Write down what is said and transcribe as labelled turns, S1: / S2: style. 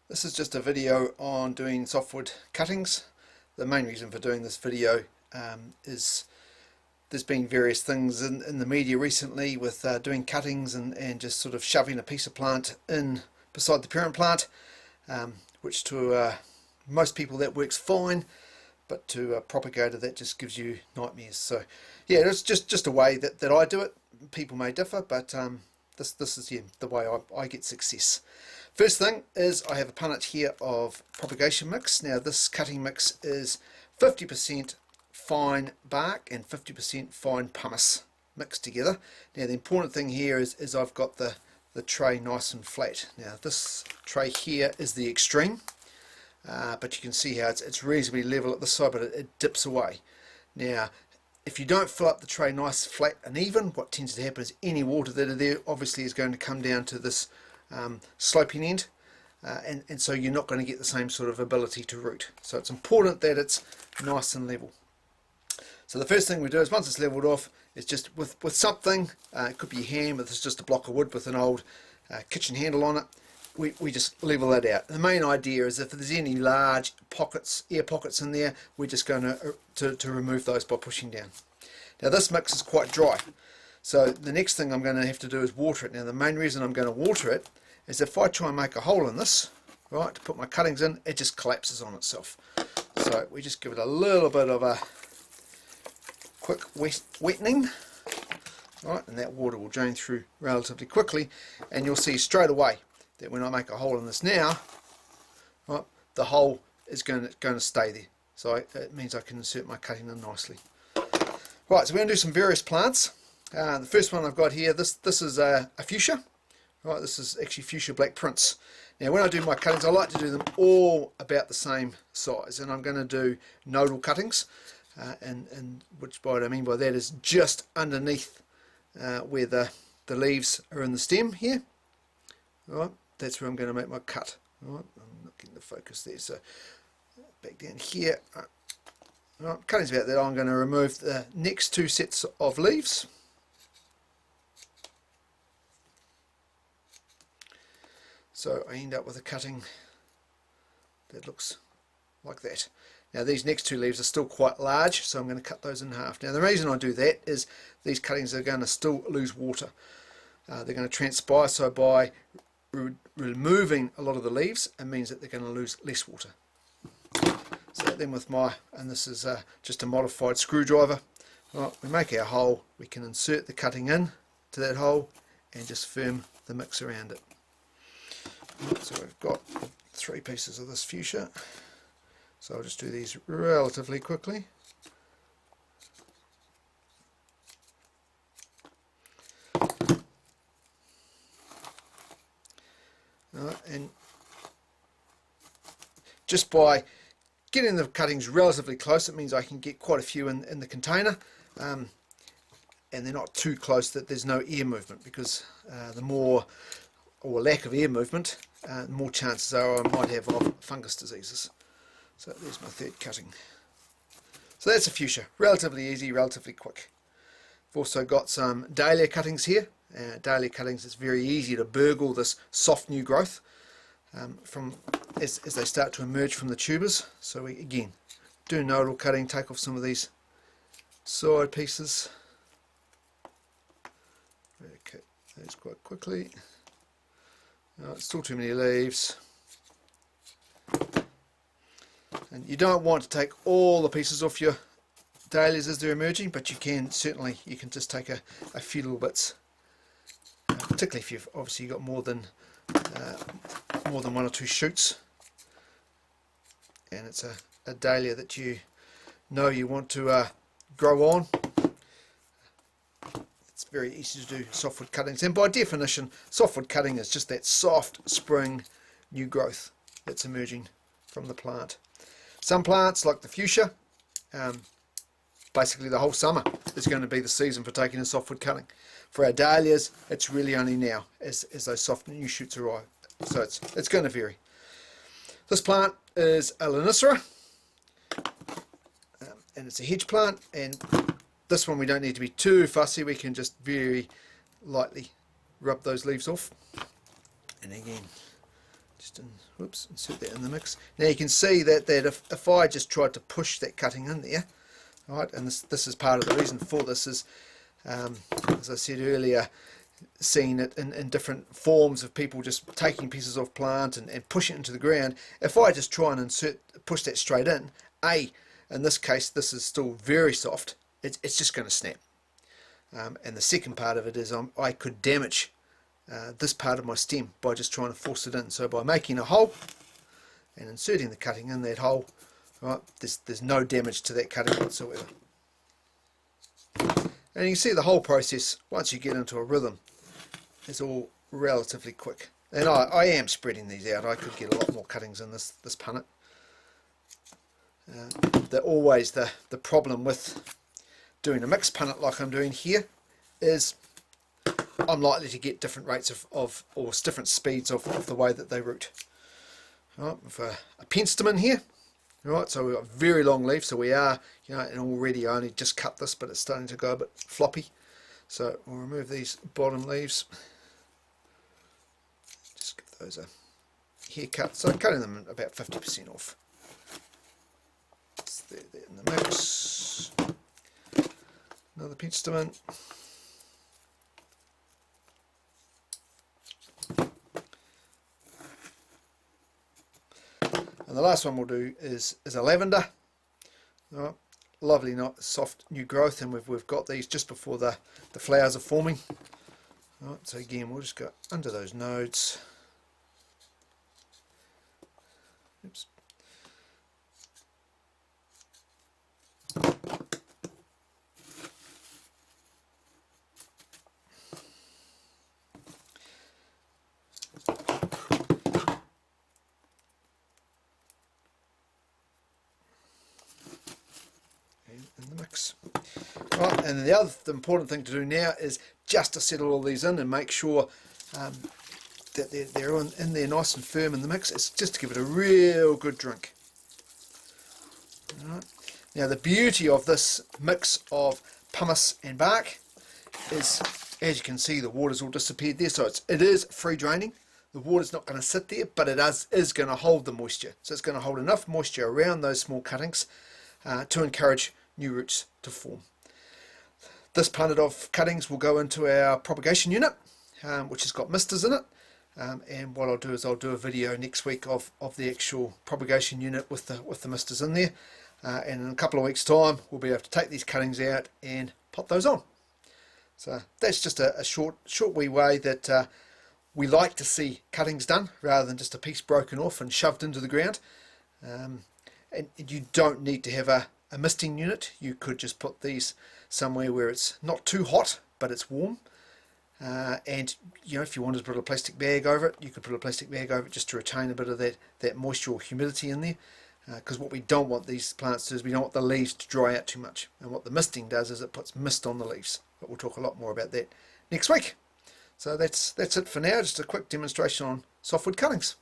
S1: This is just a video on doing softwood cuttings. The main reason for doing this video is there's been various things in the media recently with doing cuttings and just sort of shoving a piece of plant in beside the parent plant, which to most people that works fine, but to a propagator that just gives you nightmares. So yeah, it's just a way that I do it. People may differ, but this is the way I get success. First thing is I have a punnet here of propagation mix. Now this cutting mix is 50% fine bark and 50% fine pumice mixed together. Now the important thing here is I've got the tray nice and flat. Now this tray here is the extreme, but you can see how it's reasonably level at the side, but it dips away. Now if you don't fill up the tray nice, flat and even, what tends to happen is any water that are there obviously is going to come down to this sloping end, and so you're not going to get the same sort of ability to root. So it's important that it's nice and level. So the first thing we do is once it's leveled off, is just with something, it could be a hand, but it's just a block of wood with an old kitchen handle on it, we just level that out. The main idea is if there's any large pockets, air pockets in there, we're just going to remove those by pushing down. Now this mix is quite dry, so the next thing I'm going to have to do is water it. Now the main reason I'm going to water it is if I try and make a hole in this, right, to put my cuttings in, it just collapses on itself. So we just give it a little bit of a quick wetting, right, and that water will drain through relatively quickly, and you'll see straight away that when I make a hole in this now, right, the hole is going to stay there. So it means I can insert my cutting in nicely. Right, so we're going to do some various plants. The first one I've got here, this is a fuchsia. Right, this is actually fuchsia black prince. Now when I do my cuttings, I like to do them all about the same size, and I'm going to do nodal cuttings, and which what I mean by that is just underneath where the leaves are in the stem here. Right, that's where I'm going to make my cut. Right, I'm not getting the focus there, so back down here. Right, cutting's about that. I'm going to remove the next two sets of leaves. So I end up with a cutting that looks like that. Now these next two leaves are still quite large, so I'm going to cut those in half. Now the reason I do that is these cuttings are going to still lose water. They're going to transpire, so by removing a lot of the leaves, it means that they're going to lose less water. So then with and this is just a modified screwdriver, right, we make our hole, we can insert the cutting in to that hole and just firm the mix around it. So we've got 3 pieces of this fuchsia, so I'll just do these relatively quickly. And just by getting the cuttings relatively close, it means I can get quite a few in the container, and they're not too close that there's no air movement, because the more or lack of air movement, more chances are I might have of fungus diseases. So there's my third cutting. So that's a fuchsia, relatively easy, relatively quick. I've also got some dahlia cuttings here. Dahlia cuttings, it's very easy to burgle this soft new growth as they start to emerge from the tubers. So we again do nodal cutting, take off some of these side pieces, cut those quite quickly. Still too many leaves, and you don't want to take all the pieces off your dahlias as they're emerging, but you can just take a few little bits, particularly if you've obviously got more than 1 or 2 shoots, and it's a dahlia that you want to grow on. It's very easy to do softwood cuttings, and by definition softwood cutting is just that soft spring new growth that's emerging from the plant. Some plants like the fuchsia, basically the whole summer is going to be the season for taking a softwood cutting. For our dahlias, it's really only now as those soft new shoots arrive, so it's going to vary. This plant is a Lonicera, and it's a hedge plant, and this one we don't need to be too fussy, we can just very lightly rub those leaves off, and again Just insert that in the mix. Now you can see that if I just tried to push that cutting in there, right, and this is part of the reason for this is, as I said earlier, seeing it in different forms of people just taking pieces off plant and pushing it into the ground. If I just try and push that straight in, in this case this is still very soft, it's just going to snap. And the second part of it is I could damage this part of my stem by just trying to force it in. So by making a hole and inserting the cutting in that hole, right, there's no damage to that cutting whatsoever. And you can see the whole process, once you get into a rhythm, it's all relatively quick. And I am spreading these out. I could get a lot more cuttings in this punnet. Always the problem with doing a mixed punnet like I'm doing here is I'm likely to get different rates or different speeds of the way that they root. Right, with a penstemon here. Right, so we've got very long leaves, so we are, and already I only just cut this, but it's starting to go a bit floppy. So we'll remove these bottom leaves. Just give those a haircut. So cutting them about 50% off. It's there in the mix. Another penstemon. And the last one we'll do is a lavender. Right, lovely, not soft new growth, and we've got these just before the flowers are forming. Right, so again, we'll just go under those nodes. Oops. In the mix. Right, and the important thing to do now is just to settle all these in and make sure that they're in there nice and firm in the mix. It's just to give it a real good drink. Right. Now the beauty of this mix of pumice and bark is, as you can see, the water's all disappeared there, so it is free draining. The water's not going to sit there, but it is going to hold the moisture. So it's going to hold enough moisture around those small cuttings to encourage new roots to form. This punnet of cuttings will go into our propagation unit, which has got misters in it, and what I'll do is I'll do a video next week of the actual propagation unit with the misters in there, and in a couple of weeks time we'll be able to take these cuttings out and pop those on. So that's just a short wee way that we like to see cuttings done, rather than just a piece broken off and shoved into the ground. And you don't need to have a misting unit. You could just put these somewhere where it's not too hot but it's warm, and if you wanted to put a plastic bag over it, you could put a plastic bag over it just to retain a bit of that moisture or humidity in there, because what we don't want these plants to do is we don't want the leaves to dry out too much, and what the misting does is it puts mist on the leaves, but we'll talk a lot more about that next week. So that's it for now, just a quick demonstration on softwood cuttings.